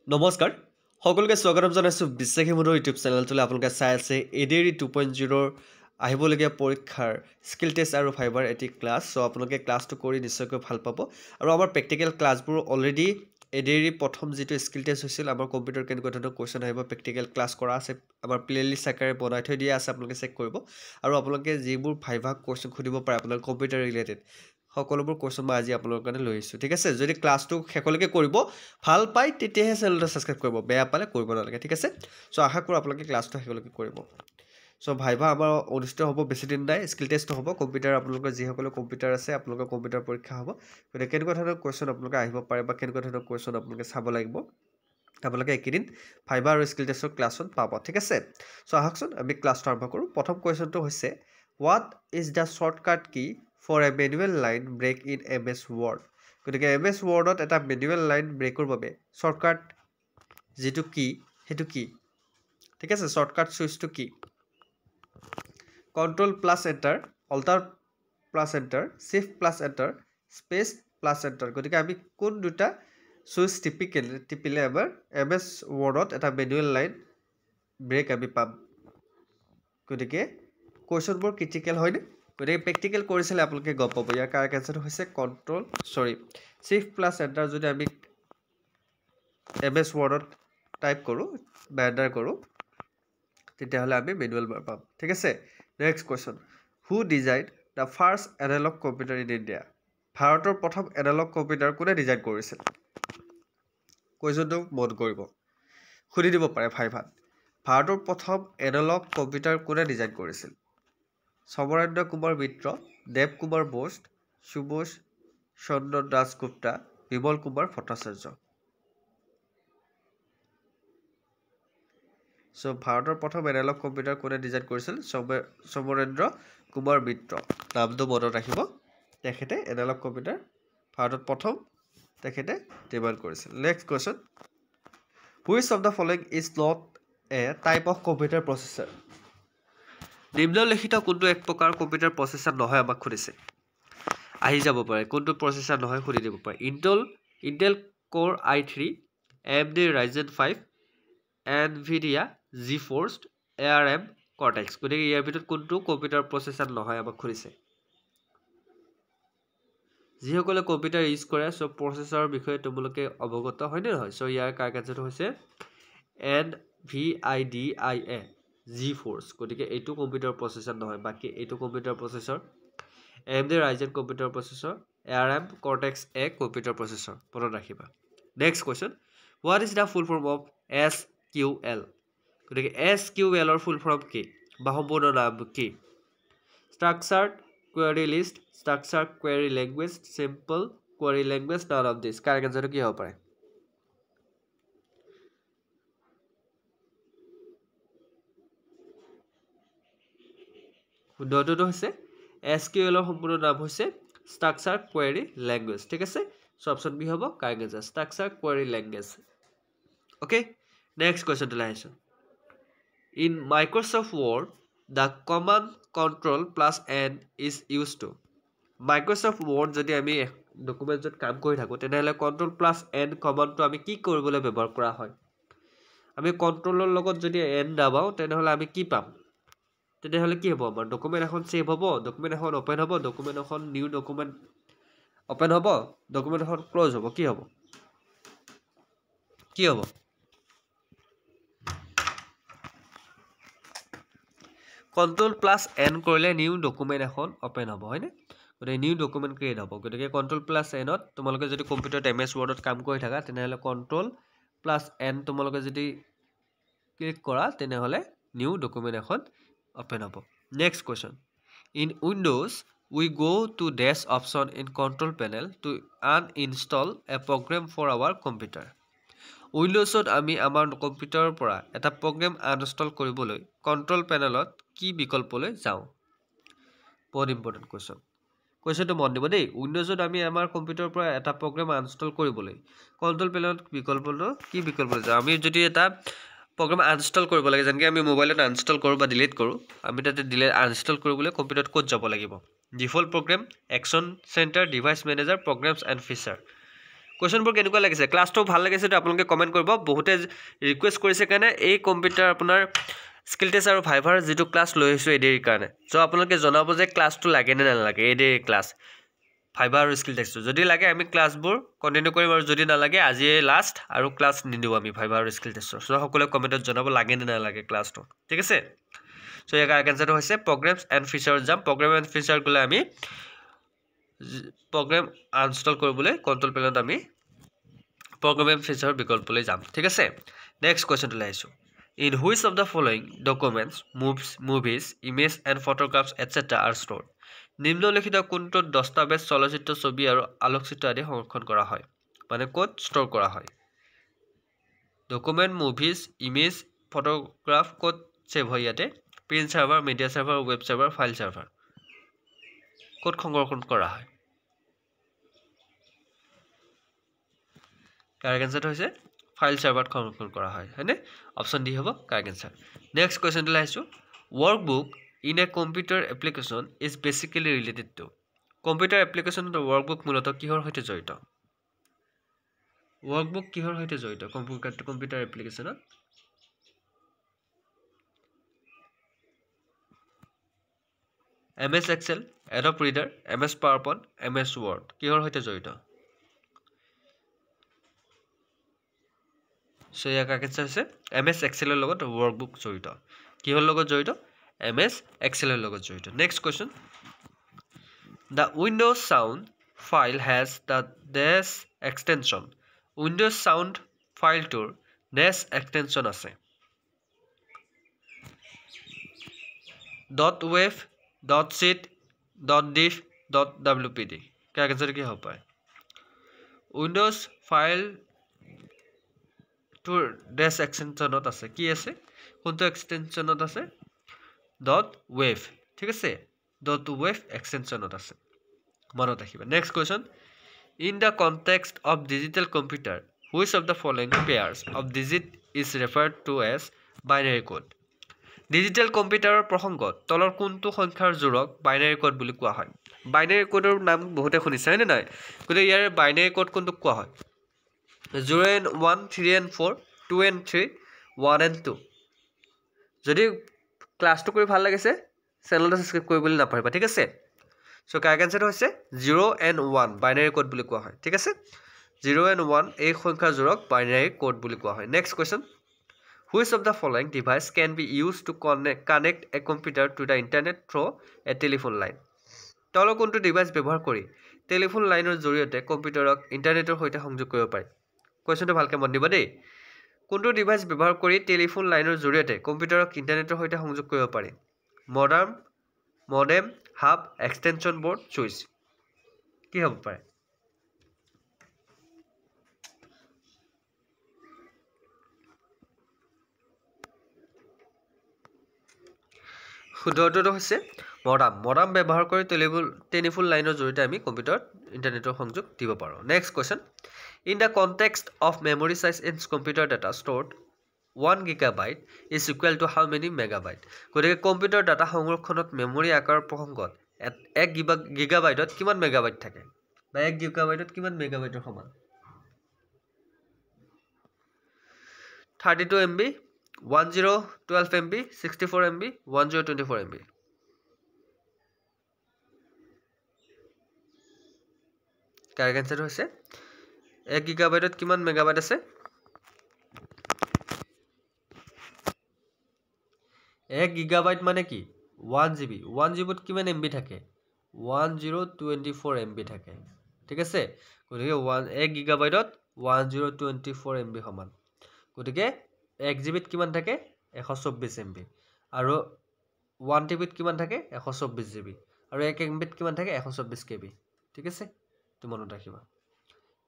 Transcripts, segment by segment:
নমস্কাৰ সকলোকে স্বাগতম জনাইছো বিশ্বাসী মোৰ ইউটিউব চেনেলটোলৈ আপোনালোকে চাই আছে এডিআৰি 2.0 আহিবলগীয়া পৰীক্ষাৰ স্কিল টেষ্ট আৰু ফাইবাৰ এটি ক্লাছ সো আপোনালোকে ক্লাছটো কৰি নিশ্চয়কৈ ভাল পাব আৰু আমাৰ প্ৰেক্টিকেল ক্লাছবোৰ অলৰেডি এডিআৰি প্ৰথম যেটো স্কিল টেষ্ট হৈছিল আমাৰ কম্পিউটাৰ কেনেকুৱা ধৰণৰ কোৱেশ্চন আহিব প্ৰেক্টিকেল ক্লাছ কৰা আছে আমাৰ প্লেলিষ্ট আকাৰে বনাই থৈ দিয়া আছে আপোনালোকে চেক কৰিব আৰু আপোনালোকে যিবোৰ ফাইভা কোৱেশ্চন খুদিব পাৰে আপোনাৰ কম্পিউটাৰ ৰিলেটেড সকলোবোৰ কোৱেশ্চন মই আজি আপোনালোকৰ কাৰণে লৈ আহিছো ঠিক আছে যদি ক্লাছটো শেষলৈকে কৰিব ভাল পাই তেতিয়াহে চেনেলটো সাবস্ক্ৰাইব কৰিব বেয়া পালে কৰিব নালাগে ঠিক আছে সো আশা কৰো আপোনালোকে ক্লাছটো শেষলৈকে কৰিব সো ভাইভা আমাৰ অনুষ্ঠিত হ'ব বেছি দিন নাই স্কিল টেষ্ট হ'ব কম্পিউটাৰ আপোনালোকৰ যি সকলো কম্পিউটাৰ আছে আপোনালোকৰ কম্পিউটাৰ পৰীক্ষা হ'ব গতিকে কেনেকুৱা ধৰণৰ কোৱেশ্চন আপোনালোকে আহিব পাৰে বা কেনেকুৱা ধৰণৰ কোৱেশ্চন আপোনালোকে চাব লাগিব আপোনালোকে একেদিন ফাইভা আৰু স্কিল টেষ্টৰ ক্লাছত পাব ঠিক আছে সো আহকচোন আমি ক্লাছটো আৰম্ভ কৰোঁ প্ৰথম কোৱেশ্চনটো হৈছে what is the shortcut key for a manual line break in MS Word গতিকে MS Wordত এটা manual line breakৰ বাবে shortcut যেটো কি হেতু কি ঠিক আছে shortcut সুইচটো কি control plus enter alt plus enter shift plus enter space plus enter গতিকে আমি কোন দুটা সুইচ টিপিলে আমাৰ MS Wordত এটা manual line break আমি পাম গতিকে কোৱেশ্চনবোৰ ক্ৰিটিকেল হয়নে গতিকে প্ৰেক্টিকেল কৰিছিলে আপোনালোকে গপ পাব ইয়াৰ কাৰেক্ট আনসাৰ হৈছে কন্ট্ৰোল শিফট প্লাস এন্টাৰ যদি আমি MS Wordত টাইপ কৰো ব্যানাৰ কৰো তেতিয়া হলে আমি ম্যানুয়াল বাৰ পাম ঠিক আছে next question who design the first analog computer in India ভাৰতৰ প্ৰথম এনালগ কম্পিউটাৰ কোনে ডিজাইন কৰিছিল কোৱেশ্চনটো মন কৰিব খুলি দিব পাৰে ফাইভাত ভাৰতৰ প্ৰথম এনালগ কম্পিউটাৰ কোনে ডিজাইন কৰিছিল সমৰেন্দ্ৰ কুমাৰ মিত্ৰ দেৱ কুমাৰ বোস সুবোস চন্দ্ৰ দাসগুপ্তা বিমল কুমাৰ ভট্টাচাৰ্য সো ভাৰতৰ প্ৰথম এনালগ কম্পিউটাৰ কোনে ডিজাইন কৰিছিল সমৰেন্দ্ৰ কুমাৰ মিত্ৰ নামটো মনত ৰাখিব তেখেতে এনালগ কম্পিউটাৰ ভাৰতত প্ৰথম তেখেতে ডিজাইন কৰিছিল next question which of the following is not a type of computer processor নিম্নলিখিত কোনটো এক প্ৰকাৰ কম্পিউটাৰ প্ৰসেসৰ নহয় আমাক খুদিছে আহি যাব পাৰে কোনটো প্ৰসেসৰ নহয় খুদি দিব পাৰে Intel Core i3 AMD Ryzen 5 Nvidia GeForce ARM Cortex গতিকে ইয়াৰ ভিতৰত কোনটো কম্পিউটাৰ প্ৰসেসৰ নহয় আমাক খুদিছে যিসকলে কম্পিউটাৰ ইউজ কৰে সব প্ৰসেসৰৰ বিষয়ে তোমালোকে অৱগত হয় নে নহয় সো ইয়াৰ কাগজটো হৈছে NVIDIA GeForce গতিকে এইটো কম্পিউটাৰ প্ৰসেসৰ নহয় বাকি এইটো computer processor AMD Ryzen computer processor ARM Cortex A computer processor মনত ৰাখিবা next question what is the full form of SQL গতিকে SQL ৰ ফুল ফৰ্ম কি বা সম্পূৰ্ণ নাম কি structured query list structured query language simple query language none of this correct আনসারটো কি হ'ব পাৰে শুদ্ধটো হৈছে SQL ৰ সম্পূৰ্ণ নাম হৈছে structured query language ঠিক আছে সো অপচন বি হ'ব correct answer structured query language okay next question to listen in Microsoft Word the command control plus n is used to Microsoft Word যদি আমি ডকুমেন্টত কাম কৰি থাকো তেনেহলে control plus n কমান্ডটো আমি কি কৰিবলৈ ব্যৱহাৰ কৰা হয় আমি কন্ট্ৰোলৰ লগত যদি n দাবাও তেনেহলে আমি কি পাম তেনেহলে কি হ'ব আমাৰ ডকুমেন্ট এখন সেভ হ'ব ডকুমেন্ট এখন ওপেন হ'ব ডকুমেন্ট এখন নিউ ডকুমেন্ট ওপেন হ'ব ডকুমেন্ট এখন ক্লোজ হ'ব কি হ'ব control plus n কৰিলে নিউ ডকুমেন্ট এখন ওপেন হ'ব হয়নে গতে নিউ ডকুমেন্ট ক্ৰিয়েট হ'ব গতিকে control plus n ত তোমালোকে যদি কম্পিউটাৰত MS Wordত কাম কৰি থাকা তেনেহলে control plus n তোমালোকে যদি ক্লিক কৰা তেনেহলে নিউ ডকুমেন্ট এখন ওপেন হ'ব next question in Windows we go to dash option in control panel to uninstall a program for our computer উইন্ডোজত আমি আমাৰ কম্পিউটাৰৰ পৰা এটা প্ৰগ্ৰাম আনইনষ্টল কৰিবলৈ কন্ট্ৰোল পেনেলত কি বিকল্পলৈ যাও বহুত ইম্পৰ্টেন্ট কোৱেশ্চনটো মন দিব দেই উইন্ডোজত আমি আমাৰ কম্পিউটাৰৰ পৰা এটা প্ৰগ্ৰাম আনইনষ্টল কৰিবলৈ কন্ট্ৰোল পেনেলত বিকল্পলৈ কি বিকল্পলৈ যাও আমি যদি এটা প্ৰগ্ৰাম আনইনষ্টল কৰিব লাগে যেনকে আমি মোবাইলত আনইনষ্টল কৰো বা ডিলিট কৰো আমি তাতে ডিলিট আনইনষ্টল কৰিবলৈ কম্পিউটাৰত ক'ত যাব লাগিব default program action centre device manager programs and feature কোৱেশ্যনবোৰ কেনেকুৱা লাগিছে ক্লাছটো ভাল লাগিছে তো আপোনালোকে কমেণ্ট কৰিব বহুতে ৰিকুৱেষ্ট কৰিছে কাৰণে এই কম্পিউটাৰ আপোনাৰ স্কিল টেষ্ট আৰু ভাইভাৰ যিটো ক্লাছ লৈ আহিছোঁ এডিৰ কাৰণে চ' আপোনালোকে জনাব যে ক্লাছটো লাগে নে নালাগে এডিৰ ক্লাছ ভাইভাৰ আৰু স্কিল টেষ্টটো যদি লাগে আমি ক্লাছবোৰ কণ্টিনিউ কৰিম আৰু যদি নালাগে আজিয়ে লাষ্ট আৰু ক্লাছ নিদিওঁ আমি ভাইভাৰ আৰু স্কিল টেষ্টৰ চ' সকলোৱে কমেণ্টত জনাব লাগে নে নালাগে ক্লাছটো ঠিক আছে চ' ইয়াৰ এনচাৰটো হৈছে প্ৰগ্ৰেমছ এণ্ড ফিচাৰত যাম প্ৰগ্ৰেম এণ্ড ফিচাৰ গ'লে আমি প্ৰগ্ৰেম আনইনষ্টল কৰিবলৈ কণ্ট্ৰল পেনেলত আমি প্ৰগ্ৰেম এণ্ড ফিচাৰ বিকল্পলৈ যাম ঠিক আছে নেক্সট কুৱেশ্যনটো আহিছোঁ in which of the following documents movies image and photographs et cetera are stored নিম্নলিখিত কোনটোত দস্তাবেজ চলচ্চিত্ৰ ছবি আৰু আলোকচিত্ৰ আদি সংৰক্ষণ কৰা হয় মানে ক'ত ষ্ট'ৰ কৰা হয় ডকুমেণ্ট মুভিজ ইমেজ ফটোগ্ৰাফ ক'ত ছেভ হয় ইয়াতে print server media server web server file server ক'ত সংৰক্ষণ কৰা হয় কাৰেক্ট এনচাৰটো হৈছে ফাইল ছাৰ্ভাৰত সংৰক্ষণ কৰা হয় হয়নে অপশ্যন ডি হ'ব কাৰেক্ট এনচাৰ নেক্সট কুৱেশ্যনটোলৈ আহিছোঁ workbook in a computer application is basically related to computer এপ্লিকেশ্যনত ৱৰ্কবুক মূলতঃ কিহৰ সৈতে জড়িত ৱৰ্কবুক কিহৰ সৈতে জড়িত কম্পিউটাৰ এপ্লিকেশ্যনত MS Excel, Adobe Reader, MS PowerPoint, MS Word কিহৰ সৈতে জড়িত সো ইয়াৰ কাৰেক্ট এনচাৰ হৈছে MS Excel ৰ লগত ৱৰ্কবুক জড়িত কিহৰ লগত জড়িত MS Excel ৰ লগত জড়িত next question The Windows Sound file has the dash extension Windows Sound ফাইলটোৰ dash extension আছে .wave .sheet .diff .wpd correct answer কি হ'ব পাৰে উইন্ডোজ ফাইল তোৰ ডেছ এক্সটেনশ্যনত আছে কি আছে কোনটো এক্সটেনশ্যনত আছে .wave ঠিক আছে .wave এক্সটেনশ্যনত আছে মনত ৰাখিবা next question in the context of digital computer which of the following pairs of digit is referred to as binary code digital কম্পিউটাৰৰ প্ৰসংগত তলৰ কোনটো সংখ্যাৰ জোৰক বাইনাৰী কোড বুলি কোৱা হয় বাইনাৰী কোডৰ নাম বহুতে শুনিছে হয়নে নাই গতিকে ইয়াৰ বাইনাৰী কোড কোনটো কোৱা হয় 0 and 1 3 and 4 2 and 3 1 and 2 যদি ক্লাছটো কৰি ভাল লাগিছে চেনেলটো সাবস্ক্ৰাইব কৰিবলৈ নাপাহৰিবা ঠিক আছে সো কাৰেক্ট আনসাৰটো হৈছে 0 and 1 বাইনাৰী কোড বুলি কোৱা হয় ঠিক আছে 0 and 1 এই সংখ্যাৰ জোৰক বাইনাৰী কোড বুলি কোৱা হয় next question Which of the following device can be used to connect a computer to the internet through a telephone line? তলৰ কোনটো ডিভাইস ব্যৱহাৰ কৰি টেলিফোন লাইনৰ জৰিয়তে কম্পিউটাৰক ইন্টাৰনেটৰ সৈতে সংযোগ কৰিব পাৰি কোৱেশ্চনটো ভালকৈ মন দিবা দেই কোনটো ডিভাইস ব্যৱহাৰ কৰি টেলিফোন লাইনৰ জৰিয়তে কম্পিউটাৰক ইন্টাৰনেটৰ সৈতে সংযোগ কৰিব পাৰি modem hub extension board switch কি হ'ব পাৰে শুদ্ধটো হৈছে মডাম ব্যৱহাৰ কৰি টেলিফোন লাইনৰ জৰিয়তে আমি কম্পিউটাৰত ইন্টাৰনেটৰ সংযোগ দিব পাৰো next question in the context of memory size in computer data stored 1 gigabyte is equal to how many megabyte গতিকে কম্পিউটাৰ ডাটা সংৰক্ষণত মেমৰি আকাৰৰ প্ৰসংগত 1 গিগাবাইটত কিমান মেগাবাইট থাকে বা 1 গিগাবাইটত কিমান মেগাবাইটৰ সমান 32 MB 1012 MB 64 MB 1024 MB correct answer হৈছে 1 গিগাবাইটত কিমান মেগাবাইট আছে 1 গিগাবাইট মানে কি 1 GB 1 GB ত কিমান MB থাকে 1024 MB থাকে ঠিক আছে গতিকে 1 গিগাবাইটত 1024 MB সমান গতিকে 1 GB ত কিমান থাকে 124 MB আৰু 1 TB ত কিমান থাকে 124 GB আৰু 1 MB ত কিমান থাকে 124 KB ঠিক আছে তো মনত ৰাখিবা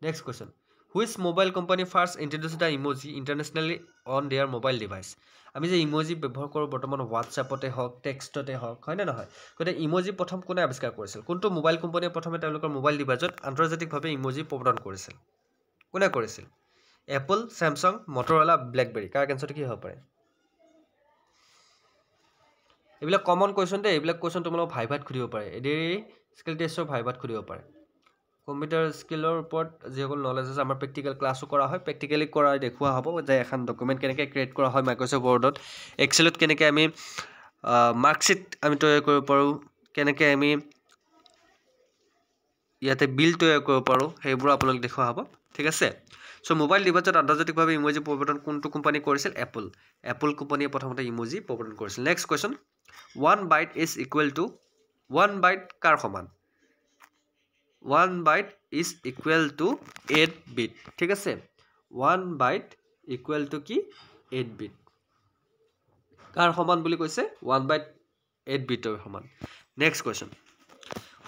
next question which mobile company first introduced the emoji internationally on their mobile device আমি যে ইমোজি ব্যৱহাৰ কৰোঁ বৰ্তমান হোৱাটছএপতে হওক টেক্সটতে হওক হয় না নহয় গতে ইমোজি প্ৰথম কোনে আৱিষ্কাৰ কৰিছিল কোনটো মোবাইল কোম্পানীয়ে প্ৰথমে তেওঁলোকৰ মোবাইল ডিভাইসত আন্তৰ্জাতিকভাৱে ইমোজি প্ৰদান কৰিছিল কোনে কৰিছিল এপল স্যামসাং মটৰলা ব্ল্যাকবেৰী কাৰেক্ট আনসাৰটো কি হ'ব পাৰে এইবিলাক কমন কোৱেশ্চন দে এইবিলাক কোৱেশ্চন তোমালোক ভাইভাত খুদিব পাৰে এডি স্কিল টেষ্টৰ ভাইভাত খুদিব পাৰে কম্পিউটাৰ স্কিলৰ ওপৰত যিসকল নলেজ আছে আমাৰ প্ৰেক্টিকেল ক্লাছো কৰা হয় প্ৰেক্টিকেলি কৰাই দেখুওৱা হ'ব যে এখন ডকুমেণ্ট কেনেকৈ ক্ৰিয়েট কৰা হয় মাইক্ৰ'ছফ্ট ৱৰ্ডত এক্সেলত কেনেকৈ আমি মাৰ্কশ্বিট আমি তৈয়াৰ কৰিব পাৰোঁ কেনেকৈ আমি ইয়াতে বিল তৈয়াৰ কৰিব পাৰোঁ সেইবোৰ আপোনালোক দেখুওৱা হ'ব ঠিক আছে চ' মোবাইল ডিভাইচত আন্তৰ্জাতিকভাৱে ইমোজি প্ৰৱৰ্তন কোনটো কোম্পানী কৰিছিল এপল কোম্পানীয়ে প্ৰথমতে ইমোজি প্ৰৱৰ্তন কৰিছিল next question 1 byte is equal to 1 byte কাৰ সমান 1 byte is equal to 8 bit ঠিক আছে 1 বাইট ইকুৱেল টু কি 8 বিট কাৰ সমান বুলি কৈছে 1 বাইট 8 বিটৰ সমান next question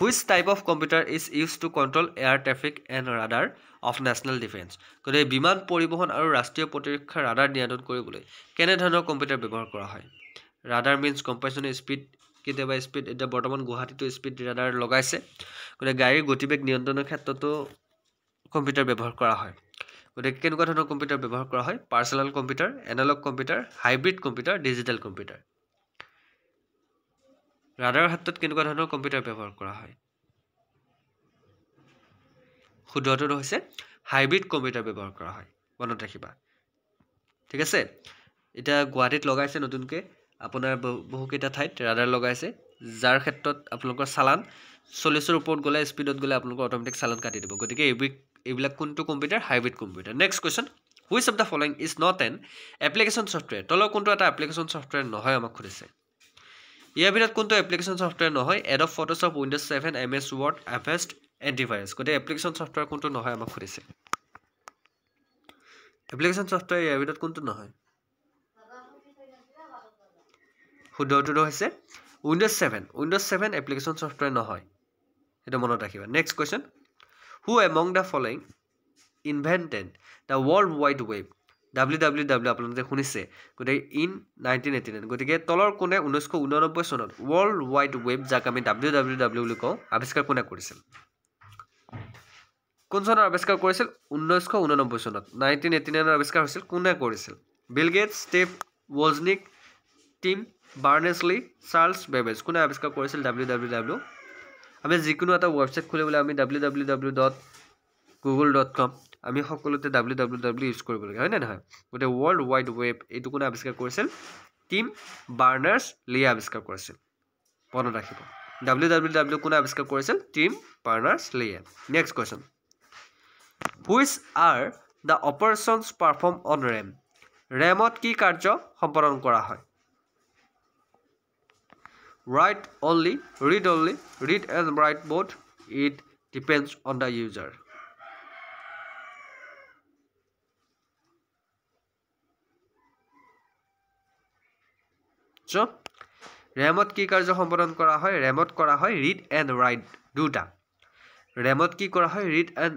Which type of computer is used to control air traffic and radar of national defense? Kode biman poribohon aru rashtriyo protirokkha radar niyanton koribole kene dhৰণৰ computer ব্যৱহাৰ কৰা হয় radar means compression speed কেতিয়াবা speed এটা বৰ্তমান গুৱাহাটীটো speed radar লগাইছে কode গাড়ীৰ গতিবেগ নিয়ন্ত্ৰণৰ ক্ষেত্ৰতো কম্পিউটাৰ ব্যৱহাৰ কৰা হয় কode কেনেকুৱা ধৰণৰ কম্পিউটাৰ ব্যৱহাৰ কৰা হয় personal computer analogue computer hybrid computer digital computer ৰাডাৰৰ ক্ষেত্ৰত কেনেকুৱা ধৰণৰ কম্পিউটাৰ ব্যৱহাৰ কৰা হয় শুদ্ধটো হৈছে হাইব্ৰিড কম্পিউটাৰ ব্যৱহাৰ কৰা হয় মনত ৰাখিবা ঠিক আছে এটা গুৱাহাটীত লগাইছে নতুনকৈ আপোনাৰ বহুকেইটা ঠাইত ৰাডাৰ লগাইছে যাৰ ক্ষেত্ৰত আপোনালোকৰ চালান 40ৰ ওপৰত গ'লে স্পীডত গ'লে আপোনালোকৰ অট'মেটিক চালান কাটি দিব গতিকে এইবিলাক কোনটো computer hybrid computer next question which of the following is not an application software তলৰ কোনটো এটা এপ্লিকেশ্যন ছফ্টৱেৰ নহয় আমাক সুধিছে ইয়াৰ ভিতৰত কোনটো এপ্লিকেশ্যন ছফ্টৱেৰ নহয় Adobe Photoshop Windows 7 MS Word Avast antivirus গতিকে এপ্লিকেশ্যন ছফ্টৱেৰ কোনটো নহয় আমাক সুধিছে এপ্লিকেশ্যন ছফ্টৱেৰ ইয়াৰ ভিতৰত কোনটো নহয় শুদ্ধটো হৈছে উইণ্ডোজ 7 এপ্লিকেশ্যন ছফ্টৱেৰ নহয় এটা মনত ৰাখিবা next question who among the following invented the world wide web www আপোনালোকে শুনিছে গতিকে ইন 1989 গতিকে তলৰ কোনে 1989 চনত ৱৰ্ল্ড ৱাইড ৱেব যাক আমি www বুলি কওঁ আৱিষ্কাৰ কোনে কৰিছিল কোন চনত আৱিষ্কাৰ কৰিছিল 1989 চনত 1989 আৱিষ্কাৰ হৈছিল কোনে কৰিছিল Bill Gates Steve Wozniak Tim Berners Lee Charles Babbage কোনে আৱিষ্কাৰ কৰিছিল www আমি যিকোনো এটা ৱেবছাইট খুলিবলৈ আমি www.google.com আমি সকলোতে www ইউজ কৰিব লাগে হয় না নহয় গতে ওয়াৰ্ল্ড ওয়াইড ওয়েব এটো কোনে আৱিষ্কাৰ কৰিছিল টিম বাৰ্নাৰ্ছ লি আৱিষ্কাৰ কৰিছিল মনত ৰাখিব www কোনে আৱিষ্কাৰ কৰিছিল Tim Berners Lee next question which are the operations perform on RAM RAMত কি কাৰ্য সম্পাদন কৰা হয় write only read and write both it depends on the user so RAMত কি কাৰ্য সম্পাদন কৰা হয় RAMত কৰা হয় read and write দুটা RAMত কি কৰা হয় read and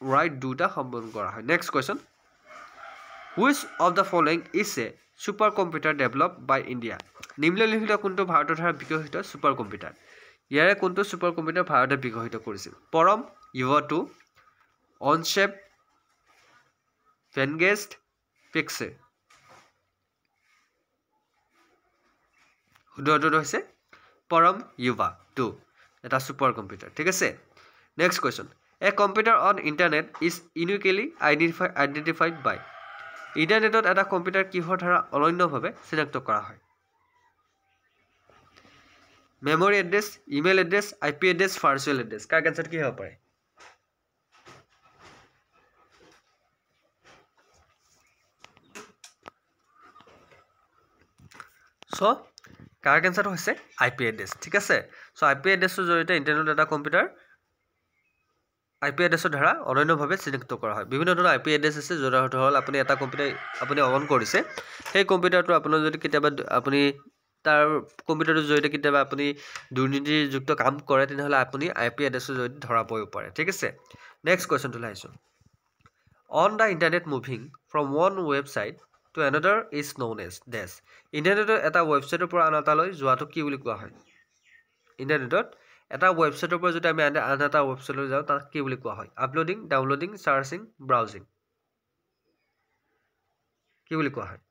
write দুটা সম্পাদন কৰা হয় next question which of the following is a supercomputer developed by India নিম্নলিখিত কোনটো ভাৰতৰ দ্বাৰা বিকশিত সুপাৰকম্পিউটাৰ ইয়াৰে কোনটো সুপাৰকম্পিউটাৰ ভাৰতে বিকশিত কৰিছিল পৰম ইভা 2 অনশেপ ফেনগেষ্ট পিক্সে শুদ্ধটো হৈছে পৰম ইভা 2 এটা সুপাৰকম্পিউটাৰ ঠিক আছে next question a computer on internet is uniquely identified by ইন্টাৰনেটত এটা কম্পিউটাৰ কিহৰ দ্বাৰা অনন্যভাৱে চিনাক্ত কৰা হয় memory address email address IP address virtual address কাৰ আনসাৰ কি হ'ব পাৰে সো কাৰ আনসাৰ হৈছে IP address ঠিক আছে সো IP address জৰিয়তে ইন্টাৰনেট এটা কম্পিউটাৰ IP address দ্বাৰা অনন্যভাৱে চিনাক্ত কৰা হয় বিভিন্ন ধৰণৰ IP address আছে যাৰ অৰ্থ হ'ল আপুনি এটা কম্পিউটাৰ আপুনি অন কৰিছে সেই কম্পিউটাৰটো আপোনাৰ যদি কেতিয়াবা আপুনি তাৰ কম্পিউটাৰৰ জৰিয়তে কেতিয়াবা আপুনি দুৰ্নীতিযুক্ত কাম কৰে তেনেহলে আপুনি IP এড্ৰেছৰ জৰিয়তে ধৰা পৰিব পাৰে ঠিক আছে নেক্সট কোৱেশ্চনটো লাইছো on the internet moving from one website to another is known as ডেছ ইন্টাৰনেটৰ এটা ৱেবসাইটৰ পৰা আন এটালৈ যোৱাটো কি বুলি কোৱা হয় ইন্টাৰনেটত এটা ৱেবসাইটৰ পৰা যদি আমি আন এটা ৱেবসাইটলৈ যাওঁ তাক কি বুলি কোৱা হয় আপলোডিং ডাউনলোডিং সাৰ্চিং ব্ৰাউজিং কি বুলি কোৱা হয়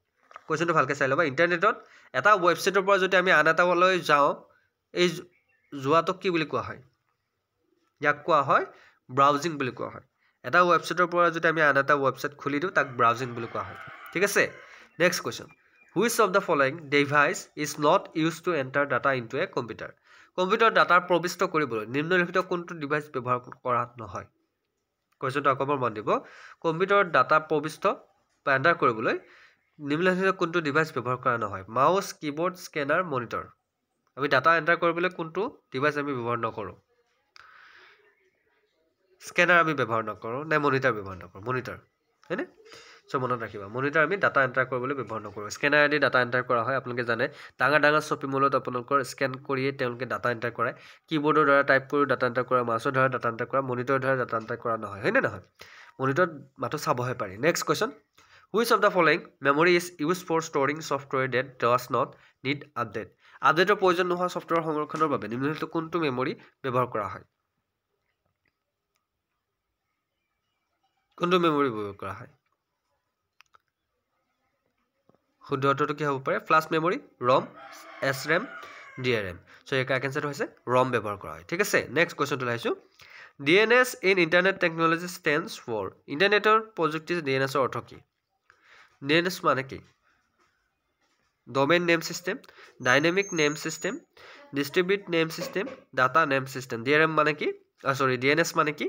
কোৱেশ্চনটো ভালকৈ চাই লবা ইন্টাৰনেটত এটা ৱেবসাইটৰ পৰা যদি আমি আন এটালৈ যাওঁ এই যোৱাটো কি বুলি কোৱা হয় ইয়াক কোৱা হয় ব্ৰাউজিং বুলি কোৱা হয় এটা ৱেবছাইটৰ পৰা যদি আমি আন এটা ৱেবছাইট খুলি দিওঁ তাক ব্ৰাউজিং বুলি কোৱা হয় ঠিক আছে next question which of the following device is not used to enter data into a computer computer data প্ৰবিষ্ট কৰিবলৈ নিম্নলিখিত কোনটো ডিভাইচ ব্যৱহাৰ কৰা নহয় কোৱেশ্চনটো আকবৰ মন দিব কম্পিউটাৰত ডাটা প্ৰবিষ্ট বা এন্টাৰ কৰিবলৈ নিম্নলিখিত কোনটো ডিভাইচ ব্যৱহাৰ কৰা নহয় মাউস কিবোৰ্ড স্ক্যানাৰ মনিটৰ আমি ডাটা এন্টাৰ কৰিবলৈ কোনটো ডিভাইচ আমি ব্যৱহাৰ নকৰো স্ক্যানাৰ আমি ব্যৱহাৰ নকৰো না মনিটৰ ব্যৱহাৰ নকৰো মনিটৰ হয়নে সো মনত ৰাখিবা মনিটৰ আমি ডাটা এন্টাৰ কৰিবলৈ ব্যৱহাৰ নকৰো স্ক্যানাৰ দি ডাটা এন্টাৰ কৰা হয় আপোনালোকে জানে ডাঙৰ ডাঙৰ শ্বপিং মলত আপোনালোকৰ স্ক্যান কৰিয়ে তেওঁলোকে ডাটা এন্টাৰ কৰে কিবোৰ্ডৰ দ্বাৰা টাইপ কৰি ডাটা এন্টাৰ কৰা মাউসৰ দ্বাৰা ডাটা এন্টাৰ কৰা মনিটৰৰ দ্বাৰা ডাটা এন্টাৰ কৰা নহয় হয়নে নহয় মনিটৰত মাত্ৰ চাবহে পাৰি next question which of the following memory is used for storing software that does not need update আপডেটৰ প্ৰয়োজন নোহোৱা সফটওয়্যাৰ সংৰক্ষণৰ বাবে নিম্নলিখিত কোনটো মেমৰি ব্যৱহাৰ কৰা হয় কোনটো মেমৰি ব্যৱহাৰ কৰা হয় শুদ্ধটো কি হ'ব পাৰে flash memory ROM SRAM DRAM so এই কাৰেক্ট আনসাৰটো হৈছে ROM ব্যৱহাৰ কৰা হয় ঠিক আছে নেক্সট কোৱেশ্চনটো লাইছো DNS in internet technology stands for ইন্টাৰনেটৰ প্ৰযুক্তি DNS ৰ অৰ্থ কি DNS মানে কি domain name system dynamic name system distribute name system data name system DRM মানে কি DNS মানে কি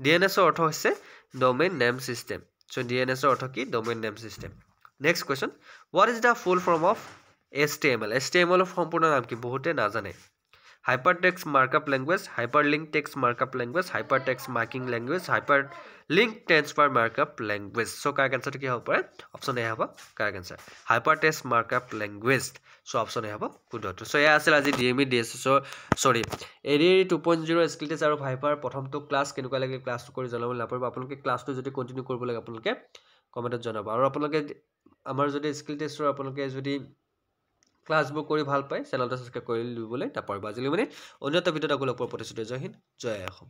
DNS ৰ অৰ্থ হৈছে domain name system so DNS ৰ অৰ্থ কি domain name system next question what is the full form of HTML HTML ৰ সম্পূৰ্ণ নাম কি বহুতে নাজানে hypertext markup language hyperlink text markup language hypertext marking language hyperlink transfer markup language so correct answer কি হ'ব পাৰে অপচন এ হ'ব correct answer hypertext markup language so option A হ'ব শুদ্ধটো so এয়া আছিল আজি DME DSS সৰি ADE 2.0 স্কিল টেষ্ট আৰু ভাইপাৰ প্ৰথমটো ক্লাছ কেনেকুৱা লাগে ক্লাছটো কৰি জনাবলৈ নাপাব আপোনালোকে ক্লাছটো যদি কন্টিনিউ কৰিব লাগে আপোনালোকে কমেন্টত জনাব আৰু আপোনালোকে আমাৰ যদি স্কিল টেষ্টৰ আপোনালোকে যদি ক্লাছবোৰ কৰি ভাল পায় চেনেলটো সাবস্ক্ৰাইব কৰি দিবলৈ নাপাহৰিব আজিলৈ মানে অন্য এটা ভিডিঅ'ত আকৌ লগ পোৱাৰ প্ৰতিশ্ৰুতি জয় হিন্দ জয় অসম